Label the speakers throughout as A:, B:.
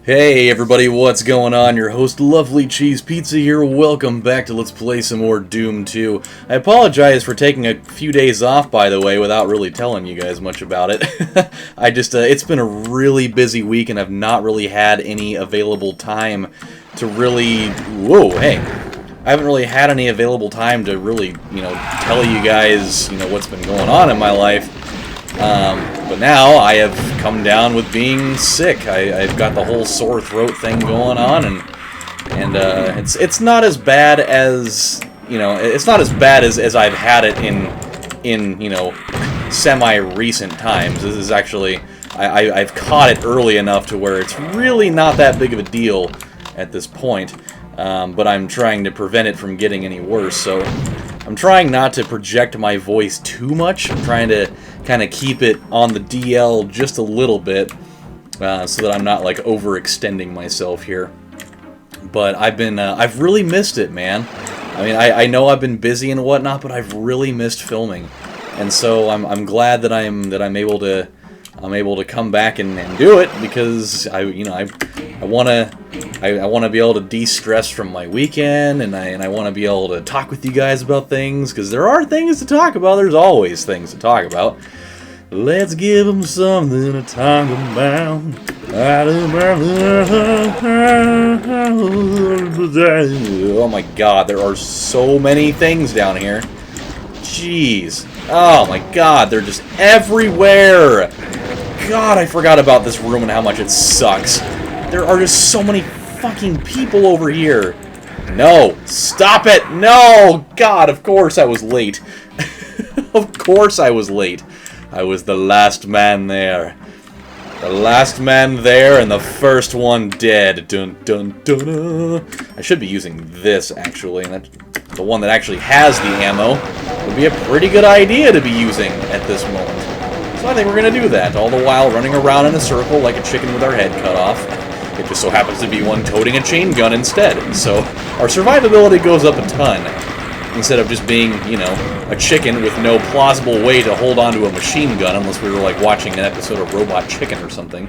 A: Hey everybody, what's going on? Your host LovelyCheesePizza here. Welcome back to Let's Play some more Doom 2. I apologize for taking a few days off, by the way, without really telling you guys much about it. It's been a really busy week and I've not really had any available time to really... Whoa, hey. I haven't really had any available time to really, tell you guys, what's been going on in my life. But now I have come down with being sick. I've got the whole sore throat thing going on, and it's not as bad as it's not as bad as I've had it in semi-recent times. This is actually I've caught it early enough to where it's really not that big of a deal at this point. But I'm trying to prevent it from getting any worse. So I'm trying not to project my voice too much. I'm trying to kind of keep it on the DL just a little bit so that I'm not like overextending myself here. But I've really missed it, man. I mean, I know I've been busy and whatnot, but I've really missed filming, and so I'm glad that I'm able to come back and do it, because I want to be able to de-stress from my weekend, and I want to be able to talk with you guys about things, because there are things to talk about. There's always things to talk about. Let's give them something to talk about. Oh my god, there are so many things down here. Jeez. Oh my god, they're just everywhere. God, I forgot about this room and how much it sucks. There are just so many fucking people over here. No, stop it. No, God, of course I was late. Of course I was late. I was the last man there. The last man there and the first one dead. Dun dun dun dun. I should be using this, actually, and that's the one that actually has the ammo. Would be a pretty good idea to be using at this moment. So I think we're going to do that, all the while running around in a circle like a chicken with our head cut off. It just so happens to be one toting a chain gun instead, so our survivability goes up a ton, instead of just being, a chicken with no plausible way to hold onto a machine gun, unless we were like watching an episode of Robot Chicken or something,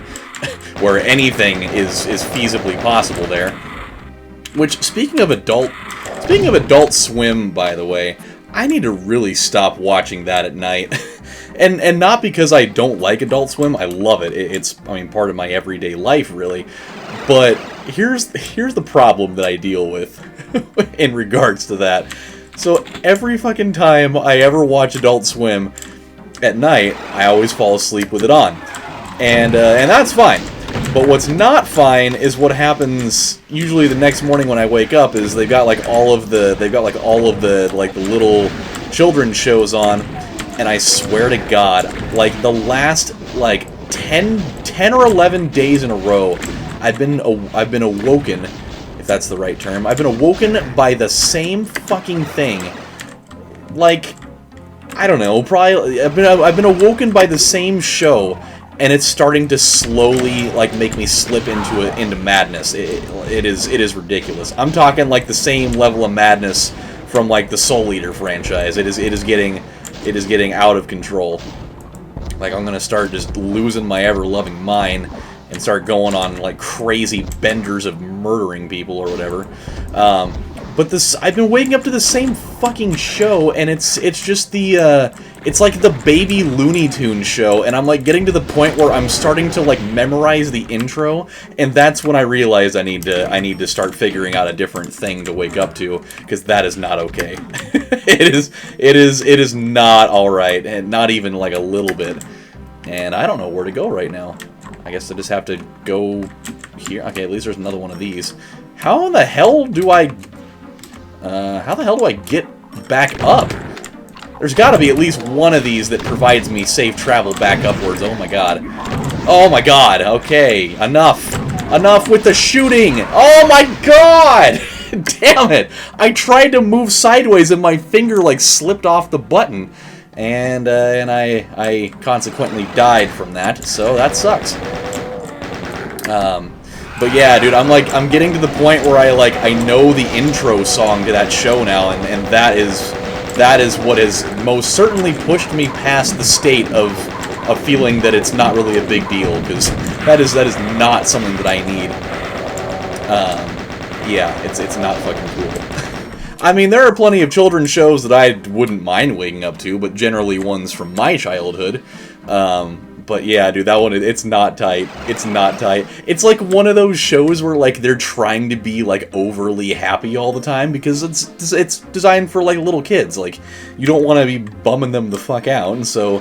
A: where anything is feasibly possible there. Which, speaking of Adult Swim, by the way, I need to really stop watching that at night. And not because I don't like Adult Swim. I love it. It's part of my everyday life, really. But here's the problem that I deal with in regards to that. So every fucking time I ever watch Adult Swim at night, I always fall asleep with it on. And that's fine. But what's not fine is what happens usually the next morning when I wake up. Is they've got all of the little children's shows on, and I swear to God, like the last 10 or 11 days in a row, I've been awoken, if that's the right term. I've been awoken by the same fucking thing. Like, I don't know, probably I've been awoken by the same show. And it's starting to slowly make me slip into madness. It is ridiculous. I'm talking like the same level of madness from like the Soul Eater franchise. It is getting out of control. Like, I'm gonna start just losing my ever-loving mind and start going on like crazy benders of murdering people or whatever. But I've been waking up to the same fucking show, and it's just it's like the baby Looney Tunes show, and I'm like getting to the point where I'm starting to like memorize the intro, and that's when I realize I need to start figuring out a different thing to wake up to, because that is not okay. It is not alright, and not even like a little bit. And I don't know where to go right now. I guess I just have to go here. Okay, at least there's another one of these. How the hell do I get back up? There's got to be at least one of these that provides me safe travel back upwards. Oh my god. Oh my god. Okay, enough. Enough with the shooting. Oh my god! Damn it. I tried to move sideways and my finger like slipped off the button. And I consequently died from that, so that sucks. But yeah, dude, I'm getting to the point where I know the intro song to that show now, and that is what has most certainly pushed me past the state of feeling that it's not really a big deal, because That is not something that I need. Yeah, it's not fucking cool. I mean, there are plenty of children's shows that I wouldn't mind waking up to, but generally ones from my childhood. But yeah, dude, that one, it's not tight. It's not tight. It's like one of those shows where, like, they're trying to be, like, overly happy all the time, because it's designed for, like, little kids. Like, you don't want to be bumming them the fuck out, and so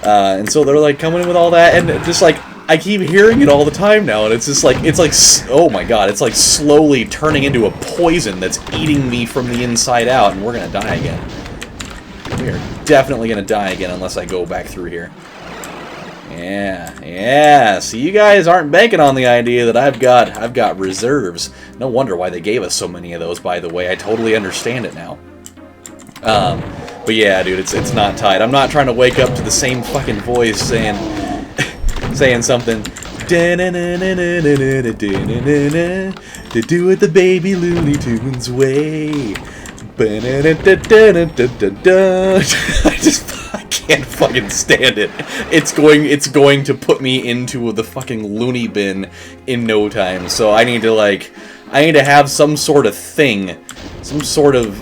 A: they're, like, coming in with all that, and just, like, I keep hearing it all the time now, and it's like, oh my god, it's like slowly turning into a poison that's eating me from the inside out, and we're gonna die again. We are definitely gonna die again unless I go back through here. Yeah, so you guys aren't banking on the idea that I've got reserves. No wonder why they gave us so many of those, by the way. I totally understand it now. But yeah, dude, it's not tight. I'm not trying to wake up to the same fucking voice saying something. To do it the baby Looney Tunes way. I can't fucking stand it. It's going to put me into the fucking loony bin in no time. So I need to have some sort of thing, some sort of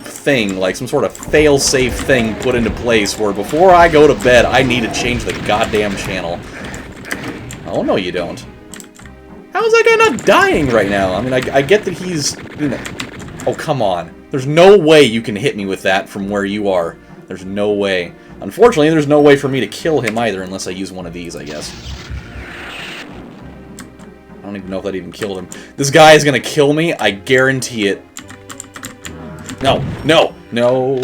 A: thing, like some sort of fail-safe thing put into place where before I go to bed, I need to change the goddamn channel. Oh no, you don't. How is that guy not dying right now? I mean, I get that he's, you know. Oh, come on. There's no way you can hit me with that from where you are. There's no way. Unfortunately, there's no way for me to kill him either unless I use one of these, I guess. I don't even know if that even killed him. This guy is gonna kill me. I guarantee it. No, no, no,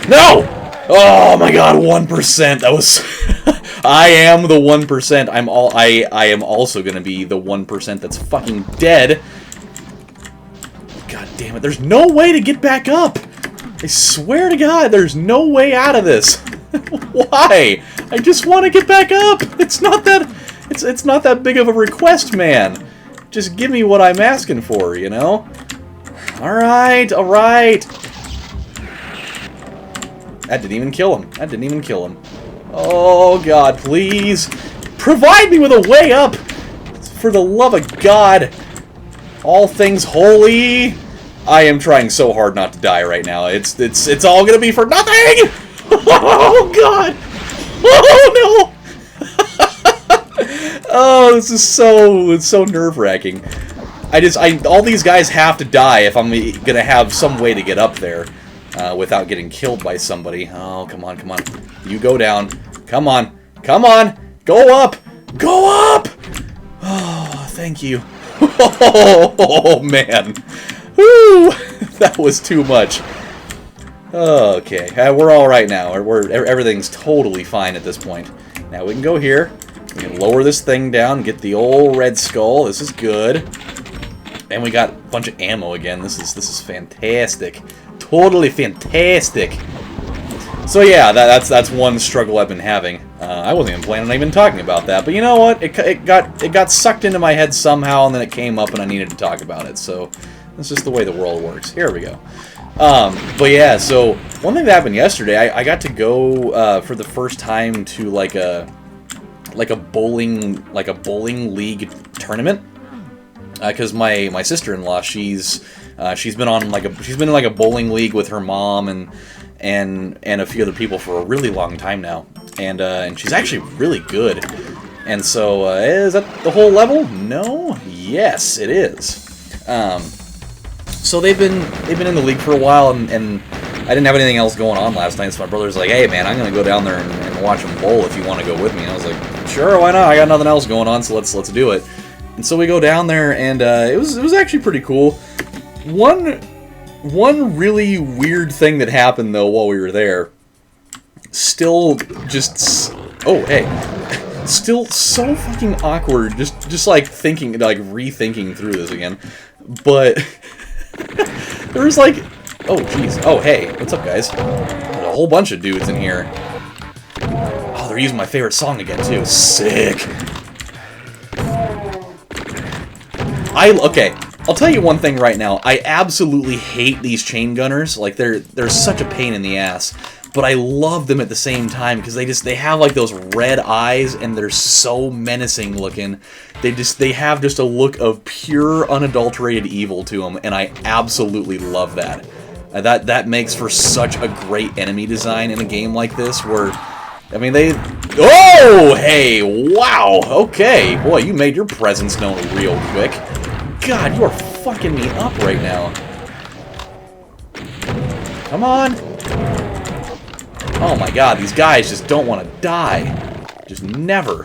A: no! Oh my god, 1%. That was... I am the 1%. I am also gonna be the 1% that's fucking dead. God damn it, there's no way to get back up! I swear to God, there's no way out of this. Why? I just want to get back up! It's not that big of a request, man. Just give me what I'm asking for, you know? Alright, alright. That didn't even kill him. That didn't even kill him. Oh god, please. Provide me with a way up! For the love of God. All things holy. I am trying so hard not to die right now. It's all gonna be for nothing! Oh god! Oh no! Oh, this is so nerve-wracking. All these guys have to die if I'm gonna have some way to get up there without getting killed by somebody. Oh, come on, come on. You go down. Come on. Come on! Go up! Go up! Oh, thank you. Oh, man. Woo! That was too much. Okay, we're all right now. Everything's totally fine at this point. Now we can go here. We can lower this thing down, get the old red skull. This is good. And we got a bunch of ammo again. This is fantastic. Totally fantastic. So yeah, that's one struggle I've been having. I wasn't even planning on even talking about that, but you know what? It got sucked into my head somehow, and then it came up, and I needed to talk about it. So that's just the way the world works. Here we go. But yeah, so one thing that happened yesterday, I got to go for the first time to like a bowling league tournament. Because my sister-in-law, she's been in like a bowling league with her mom and a few other people for a really long time now, and she's actually really good. And so is that the whole level? No. Yes, it is. So they've been in the league for a while, and I didn't have anything else going on last night. So my brother's like, "Hey man, I'm gonna go down there and watch them bowl if you want to go with me." And I was like, "Sure, why not? I got nothing else going on, so let's do it." And so we go down there, and it was actually pretty cool. One really weird thing that happened though while we were there. Still just still so fucking awkward. Just like rethinking through this again. But there was like, oh jeez, oh hey, what's up guys? There's a whole bunch of dudes in here. Oh, they're using my favorite song again too. Sick. Okay, I'll tell you one thing right now. I absolutely hate these chain gunners. Like they're such a pain in the ass. but I love them at the same time because they have like those red eyes and they're so menacing looking. They have just a look of pure unadulterated evil to them, and I absolutely love that. That makes for such a great enemy design in a game like this where, I mean, oh, hey, wow, okay. Boy, you made your presence known real quick. God, you are fucking me up right now. Come on. Oh my god, these guys just don't want to die. Just never.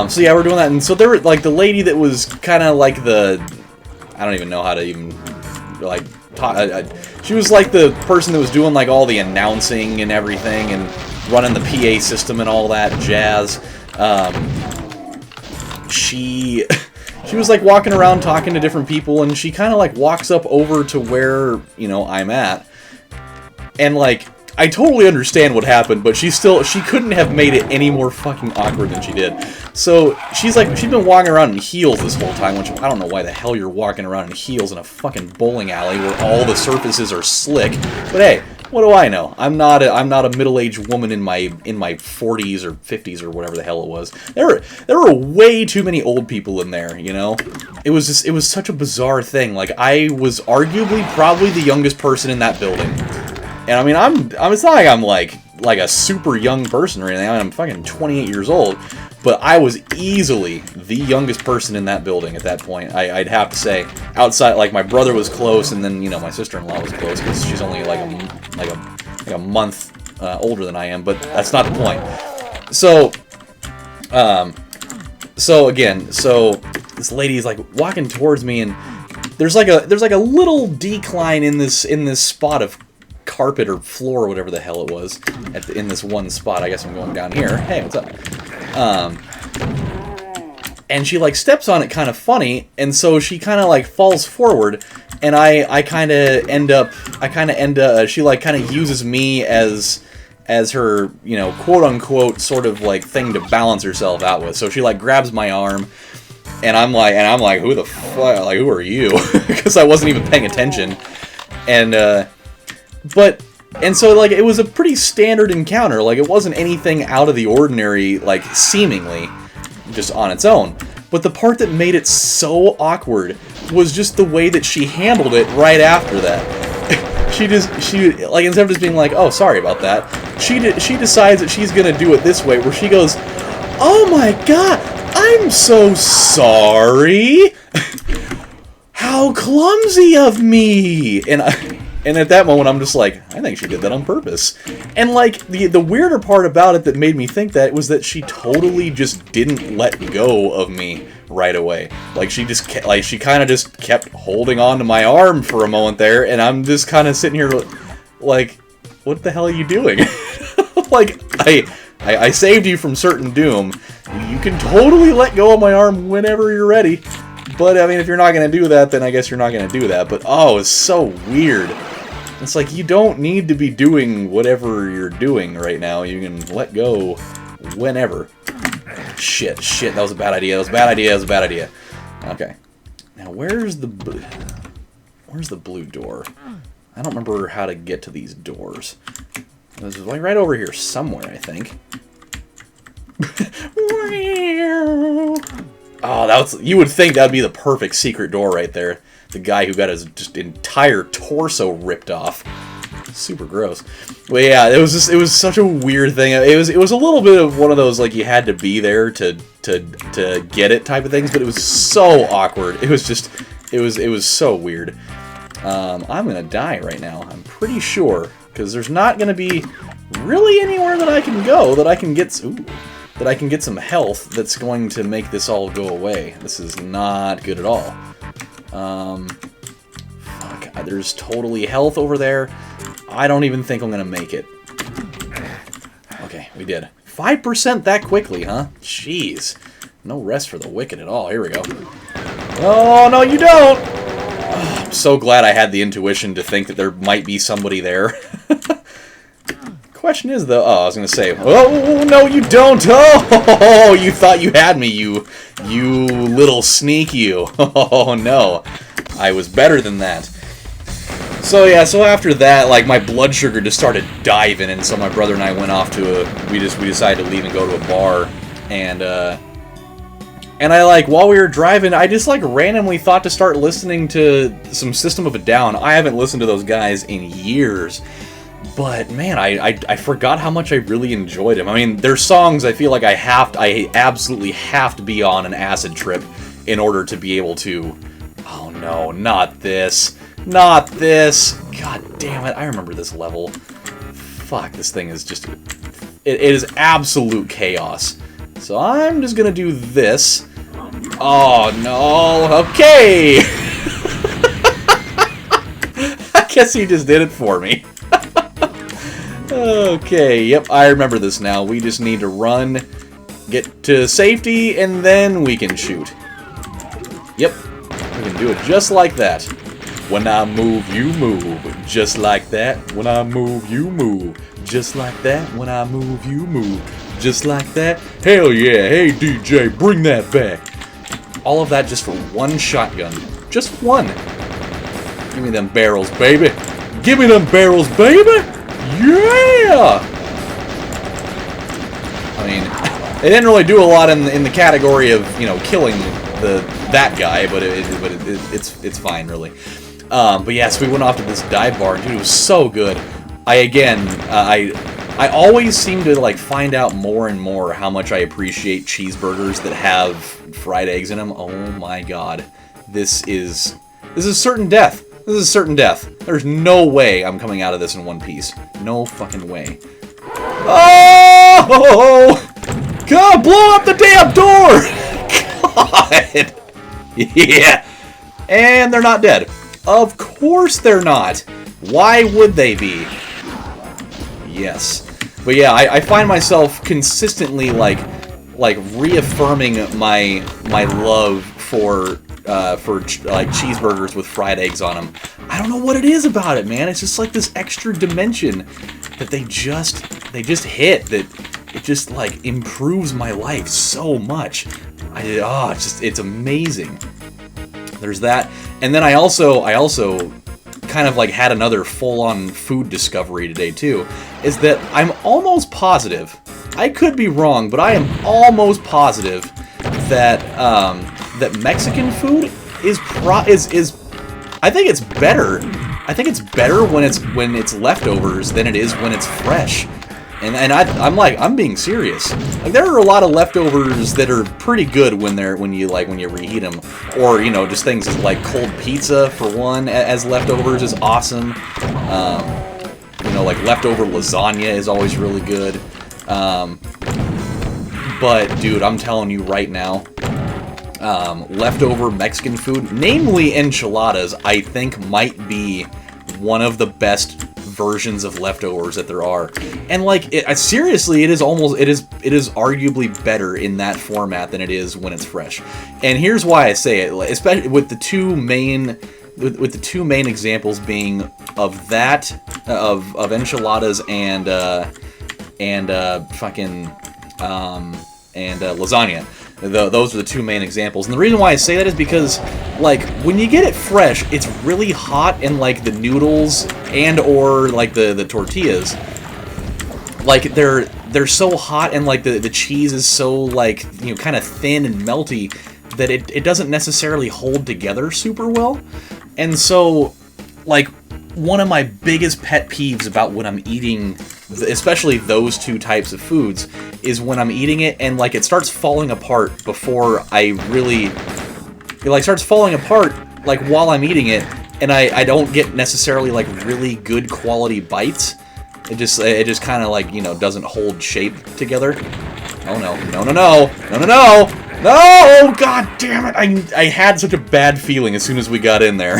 A: So yeah, we're doing that, and so there were, like, the lady that was kind of like the... I don't even know how to even, like, talk... she was like the person that was doing, like, all the announcing and everything, and running the PA system and all that jazz. She was, like, walking around talking to different people, and she kind of, like, walks up over to where, you know, I'm at. And, like, I totally understand what happened, but she couldn't have made it any more fucking awkward than she did. So, she's been walking around in heels this whole time, which I don't know why the hell you're walking around in heels in a fucking bowling alley where all the surfaces are slick. But hey, what do I know? I'm not a middle-aged woman in my 40s or 50s or whatever the hell it was. There were way too many old people in there, you know? It was such a bizarre thing. Like, I was arguably probably the youngest person in that building. And I mean, it's not like I'm like a super young person or anything. I'm fucking 28 years old, but I was easily the youngest person in that building at that point. I'd have to say, outside, like, my brother was close, and then, you know, my sister-in-law was close because she's only like a month older than I am. But that's not the point. So, so this lady is like walking towards me, and there's like a little decline in this spot of carpet or floor or whatever the hell it was in this one spot. I guess I'm going down here. Hey, what's up? And she, like, steps on it kind of funny, and so she kind of, like, falls forward, and I kind of end up she, like, kind of uses me as her, you know, quote unquote sort of, like, thing to balance herself out with. So she, like, grabs my arm, and I'm like, who the fuck, like, who are you? Because I wasn't even paying attention. And so, like, it was a pretty standard encounter. Like, it wasn't anything out of the ordinary, like, seemingly, just on its own. But the part that made it so awkward was just the way that she handled it right after that. she, like, instead of just being like, oh, sorry about that, she decides that she's gonna do it this way, where she goes, oh my god, I'm so sorry! How clumsy of me! And at that moment, I'm just like, I think she did that on purpose. And, like, the weirder part about it that made me think that was that she totally just didn't let go of me right away. Like, she kind of just kept holding on to my arm for a moment there, and I'm just kind of sitting here like, what the hell are you doing? Like, I saved you from certain doom. You can totally let go of my arm whenever you're ready. But, I mean, if you're not going to do that, then I guess you're not going to do that. But, oh, it's so weird. It's like, you don't need to be doing whatever you're doing right now. You can let go whenever. Shit, that was a bad idea. Okay. Now, where's the blue door? I don't remember how to get to these doors. It was like right over here somewhere, I think. Oh, you would think that would be the perfect secret door right there. The guy who got his just entire torso ripped off. Super gross. But yeah, it was such a weird thing. It was a little bit of one of those, like, you had to be there to get it type of things, but it was so awkward. It was so weird. I'm gonna die right now. I'm pretty sure, because there's not gonna be really anywhere that I can go that I can get some health that's going to make this all go away. This is not good at all. Fuck, there's totally health over there. I don't even think I'm gonna make it. Okay, we did. 5% that quickly, huh? Jeez. No rest for the wicked at all. Here we go. Oh, no, you don't! Oh, I'm so glad I had the intuition to think that there might be somebody there. Question is, though... Oh, I was going to say... Oh, no, you don't! Oh, you thought you had me, you little sneak you. Oh, no. I was better than that. So yeah, so after that, like, my blood sugar just started diving, and so my brother and I went off to we decided to leave and go to a bar, and I, like, while we were driving, I just, like, randomly thought to start listening to some System of a Down. I haven't listened to those guys in years, but, man, I forgot how much I really enjoyed them. I mean, their songs, I feel like I absolutely have to be on an acid trip in order to be able to... Oh, no, not this. Not this! God damn it, I remember this level. Fuck, this thing is just... It is absolute chaos. So I'm just gonna do this. Oh, no. Okay! I guess he just did it for me. Okay, yep, I remember this now. We just need to run, get to safety, and then we can shoot. Yep, we can do it just like that. When I move, you move. Just like that. When I move, you move. Just like that. When I move, you move. Just like that. Hell yeah. Hey, DJ, bring that back. All of that just for one shotgun. Just one. Give me them barrels, baby. Give me them barrels, baby. Yeah. I mean, it didn't really do a lot in the category of, you know, killing that guy, but it's fine, really. But yeah, so we went off to this dive bar, and dude, it was so good. I always seem to, like, find out more and more how much I appreciate cheeseburgers that have fried eggs in them. Oh my god. This is certain death. This is certain death. There's no way I'm coming out of this in one piece. No fucking way. Oh! God, blow up the damn door! God! Yeah. And they're not dead. Of course they're not. Why would they be? Yes. But yeah, I find myself consistently like reaffirming my love for like cheeseburgers with fried eggs on them. I don't know what it is about it, man. It's just like this extra dimension that they just hit, that it just, like, improves my life so much. It's amazing. There's that. And then I also kind of, like, had another full-on food discovery today, too, is that I'm almost positive, I could be wrong, but I am almost positive that, that Mexican food is I think it's better. I think it's better when it's leftovers than it is when it's fresh. And I'm being serious. Like, there are a lot of leftovers that are pretty good when you reheat them, or, you know, just things like cold pizza for one as leftovers is awesome. You know, like leftover lasagna is always really good. But dude, I'm telling you right now, leftover Mexican food, namely enchiladas, I think might be one of the best versions of leftovers that there are. And like, seriously, it is arguably better in that format than it is when it's fresh. And here's why I say it, especially with the two main examples being of that, of enchiladas and lasagna. Those are the two main examples. And the reason why I say that is because, like, when you get it fresh, it's really hot, and, like, the noodles and or, like, the tortillas, like, they're so hot, and, like, the cheese is so, like, you know, kind of thin and melty that it doesn't necessarily hold together super well. And so, like, one of my biggest pet peeves about when I'm eating, especially those two types of foods, is when I'm eating it and, like, it starts falling apart before I really... It, like, starts falling apart, like, while I'm eating it, and I don't get necessarily, like, really good quality bites. It just kind of, like, you know, doesn't hold shape together. Oh, no. No, no, no! No, no, no! No! God damn it! I had such a bad feeling as soon as we got in there.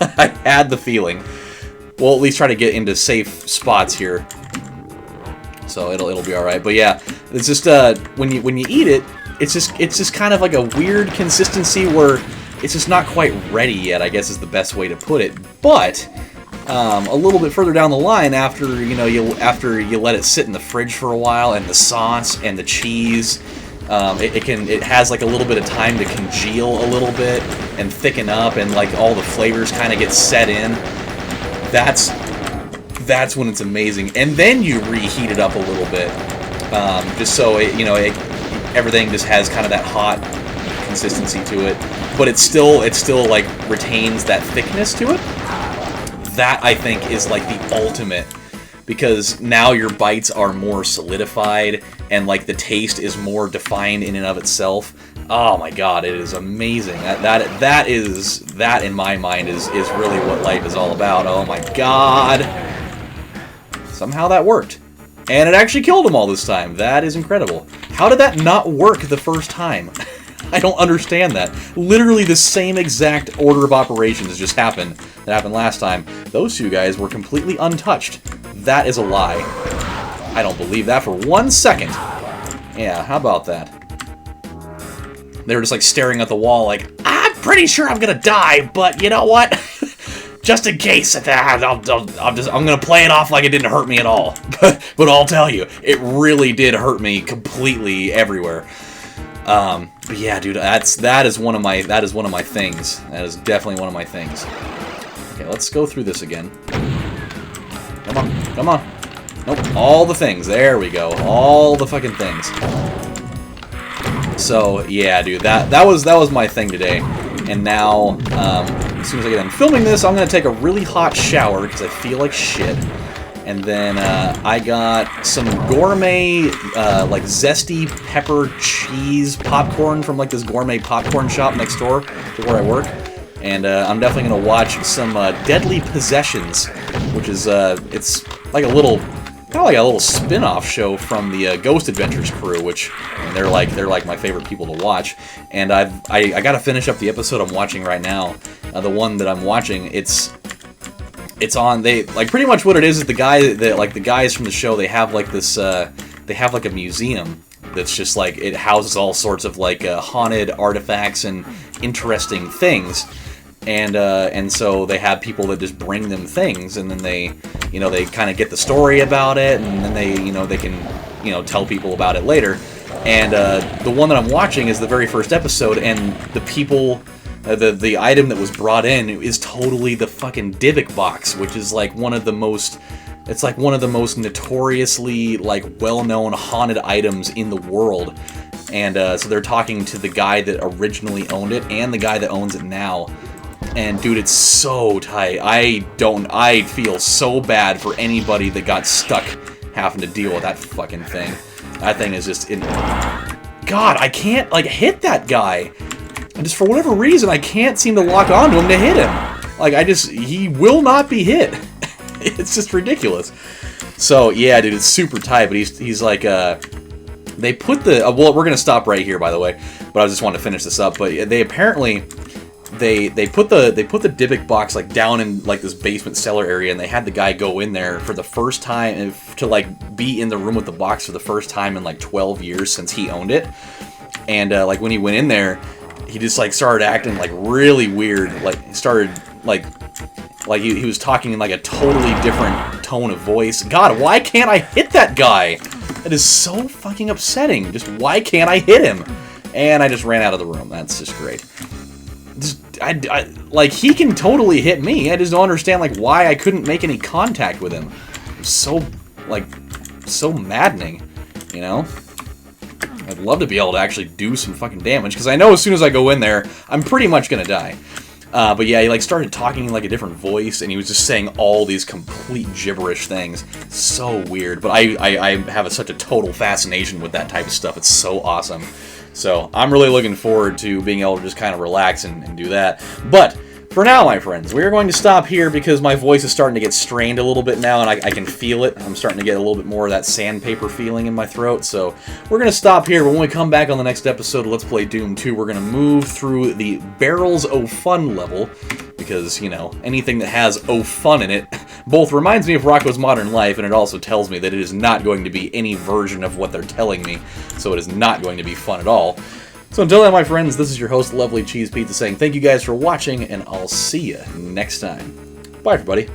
A: I had the feeling. We'll at least try to get into safe spots here, so it'll be all right. But yeah, it's just when you eat it, it's just kind of like a weird consistency where it's just not quite ready yet, I guess is the best way to put it. But a little bit further down the line, after you let it sit in the fridge for a while, and the sauce and the cheese, it has like a little bit of time to congeal a little bit and thicken up, and like all the flavors kind of get set in. that's when it's amazing. And then you reheat it up a little bit, just so everything just has kind of that hot consistency to it, but it still like retains that thickness to it. That, I think, is like the ultimate, because now your bites are more solidified and like the taste is more defined in and of itself. Oh my god, it is amazing. That in my mind is really what life is all about. Oh my god. Somehow that worked. And it actually killed them all this time. That is incredible. How did that not work the first time? I don't understand that. Literally the same exact order of operations just happened that happened last time. Those two guys were completely untouched. That is a lie. I don't believe that for 1 second. Yeah, how about that? They were just like staring at the wall like, I'm pretty sure I'm gonna die, but you know what? Just in case, I'm gonna play it off like it didn't hurt me at all. But I'll tell you, it really did hurt me completely everywhere. But yeah, dude, that is one of my things. That is definitely one of my things. Okay, let's go through this again. Come on, come on. Nope, all the things. There we go. All the fucking things. So yeah, dude, that was my thing today. And now, as soon as I get done filming this, I'm gonna take a really hot shower because I feel like shit. And then I got some gourmet, like zesty pepper cheese popcorn from like this gourmet popcorn shop next door to where I work. And I'm definitely gonna watch some Deadly Possessions, which is it's like a little, kind of like a little spin-off show from the Ghost Adventures crew, which they're like my favorite people to watch. And I gotta finish up the episode I'm watching right now. The one that I'm watching, it's on, they, like, pretty much what it is the guys from the show, they have like this, they have like a museum that's just like, it houses all sorts of like haunted artifacts and interesting things. And so they have people that just bring them things, and then they kind of get the story about it, and then they can tell people about it later. And the one that I'm watching is the very first episode, and the people, the item that was brought in is totally the fucking Dybbuk box, which is like one of the most notoriously like well-known haunted items in the world. And so they're talking to the guy that originally owned it and the guy that owns it now. And dude, it's so tight. I feel so bad for anybody that got stuck having to deal with that fucking thing. That thing is just God, I can't like hit that guy. And just for whatever reason, I can't seem to lock onto him to hit him. Like he will not be hit. It's just ridiculous. So yeah, dude, it's super tight. But he's like they put the well, we're gonna stop right here, by the way. But I just wanted to finish this up. But they apparently. They put the Dybbuk box like down in like this basement cellar area, and they had the guy go in there for the first time to like be in the room with the box for the first time in like 12 years since he owned it. And like when he went in there, he just like started acting like really weird, like started like he was talking in like a totally different tone of voice. God, why can't I hit that guy? That is so fucking upsetting. Just why can't I hit him? And I just ran out of the room. That's just great. Like, he can totally hit me. I just don't understand, like, why I couldn't make any contact with him. It's so, like, so maddening, you know? I'd love to be able to actually do some fucking damage, because I know as soon as I go in there, I'm pretty much gonna die. But yeah, he, like, started talking in, like, a different voice, and he was just saying all these complete gibberish things. So weird. But I have such a total fascination with that type of stuff. It's so awesome. So I'm really looking forward to being able to just kind of relax and do that. But for now, my friends, we are going to stop here because my voice is starting to get strained a little bit now, and I can feel it. I'm starting to get a little bit more of that sandpaper feeling in my throat. So we're going to stop here. But when we come back on the next episode of Let's Play Doom 2, we're going to move through the Barrels O' Fun level. Because, you know, anything that has O' Fun in it both reminds me of Rocko's Modern Life, and it also tells me that it is not going to be any version of what they're telling me, so it is not going to be fun at all. So until then, my friends, this is your host, LovelyCheesePizza, saying thank you guys for watching, and I'll see you next time. Bye, everybody.